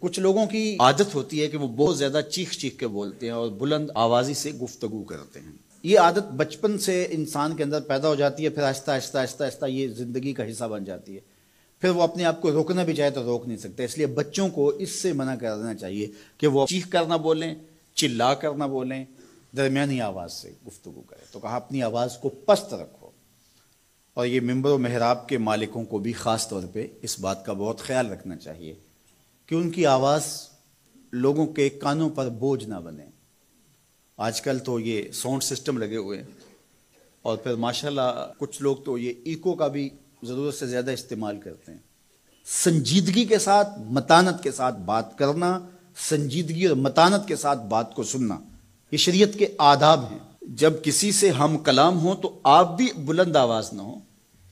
کچھ لوگوں کی عادت ہوتی ہے کہ وہ بہت زیادہ چیخ چیخ کے بولتے ہیں اور بلند آوازی سے گفتگو کرتے ہیں. یہ عادت بچپن سے انسان کے اندر پیدا ہو جاتی ہے، پھر آہستہ آہستہ آہستہ آہستہ یہ زندگی کا حصہ بن جاتی ہے. پھر وہ اپنے آپ کو روکنا بھی چاہے تو روک نہیں سکتے. اس لیے بچوں کو اس سے منع کر دینا چاہیے کہ وہ چیخ کر نہ بولیں، چلا کر نہ بولیں، درمیانی آواز سے گفتگو کریں. تو کہا اپنی آواز کو پست رکھو. اور یہ ممبر و محراب کے مالکوں کو بھی خاص طور پہ اس بات کا بہت خیال رکھنا چاہیے کہ ان کی آواز لوگوں کے کانوں پر بوجھ نہ بنے. آج کل تو یہ ساؤنڈ سسٹم لگے ہوئے ہیں اور پھر ماشاءاللہ کچھ لوگ تو یہ ایکو کا بھی ضرورت سے زیادہ استعمال کرتے ہیں. سنجیدگی کے ساتھ متانت کے ساتھ بات کرنا، سنجیدگی اور متانت کے ساتھ بات کو سننا، یہ شریعت کے آداب ہیں. جب کسی سے ہم کلام ہوں تو آپ بھی بلند آواز نہ ہو،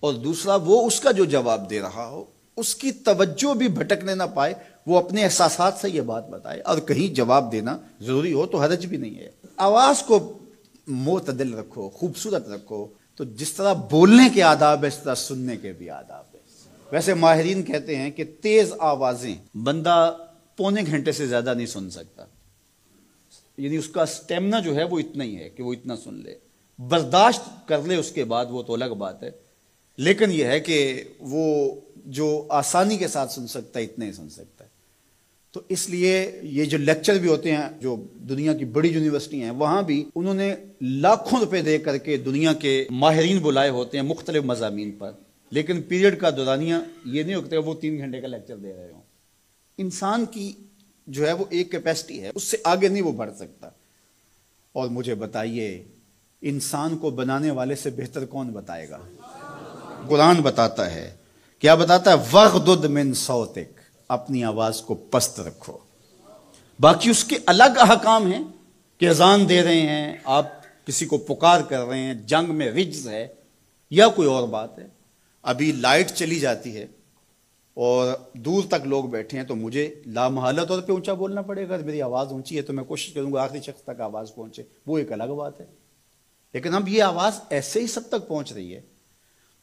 اور دوسرا وہ اس کا جو جواب دے رہا ہو اس کی توجہ بھی بھٹکنے نہ پائے، وہ اپنے احساسات سے یہ بات بتائے. اور کہیں جواب دینا ضروری ہو تو حرج بھی نہیں ہے. آواز کو معتدل رکھو، خوبصورت رکھو. تو جس طرح بولنے کے آداب ہے اس طرح سننے کے بھی آداب ہے. ویسے ماہرین کہتے ہیں کہ تیز آوازیں بندہ پونے گھنٹے سے زیادہ نہیں سن سکتا، یعنی اس کا سٹیمنا جو ہے وہ اتنا ہی ہے کہ وہ اتنا سن لے. برداشت کر لے اس کے بعد وہ تو الگ بات ہے، لیکن یہ ہے کہ وہ جو آسانی کے ساتھ سن سکتا ہے اتنا ہی سن سکتا ہے. تو اس لیے یہ جو لیکچر بھی ہوتے ہیں جو دنیا کی بڑی یونیورسٹی ہیں وہاں بھی انہوں نے لاکھوں روپے دے کر کے دنیا کے ماہرین بلائے ہوتے ہیں مختلف مضامین پر، لیکن پیریڈ کا دورانیہ یہ نہیں ہوتا وہ 3 گھنٹے کا لیکچر دے رہے ہوں. انسان کی جو ہے وہ ایک کیپیسٹی ہے، اس سے آگے نہیں وہ بڑھ سکتا. اور مجھے بتائیے انسان کو بنانے والے سے بہتر کون بتائے گا؟ قرآن بتاتا ہے. کیا بتاتا ہے؟ وَغْضُضْ مِن صَوْتِكَ، اپنی آواز کو پست رکھو. باقی اس کے الگ احکام ہیں کہ اذان دے رہے ہیں، آپ کسی کو پکار کر رہے ہیں، جنگ میں رجز ہے یا کوئی اور بات ہے. ابھی لائٹ چلی جاتی ہے اور دور تک لوگ بیٹھے ہیں تو مجھے لامحالہ طور پہ اونچا بولنا پڑے گا. میری آواز اونچی ہے تو میں کوشش کروں گا آخری شخص تک آواز پہنچے، وہ ایک الگ بات ہے. لیکن اب یہ آواز ایسے ہی سب تک پہنچ رہی ہے.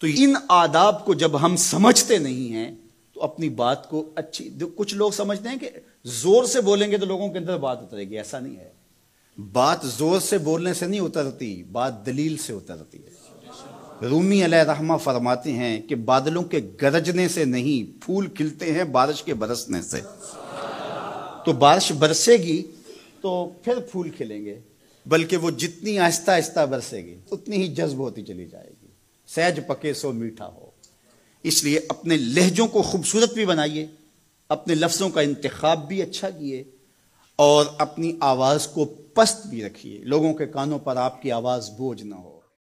تو ان آداب کو جب ہم سمجھتے نہیں ہیں تو اپنی بات کو اچھی، کچھ لوگ سمجھتے ہیں کہ زور سے بولیں گے تو لوگوں کے اندر بات اترے گی. ایسا نہیں ہے. بات زور سے بولنے سے نہیں اترتی، بات دلیل سے اترتی ہے. رومی علیہ رحمہ فرماتے ہیں کہ بادلوں کے گرجنے سے نہیں، پھول کھلتے ہیں بارش کے برسنے سے. تو بارش برسے گی تو پھر پھول کھلیں گے، بلکہ وہ جتنی آہستہ آہستہ برسے گی اتنی ہی جذب ہوتی چلی جائے گی. سہج پکے سو میٹھا ہو. اس لیے اپنے لہجوں کو خوبصورت بھی بنائیے، اپنے لفظوں کا انتخاب بھی اچھا کیے، اور اپنی آواز کو پست بھی رکھیے. لوگوں کے کانوں پر آپ کی آواز بوجھ نہ ہو.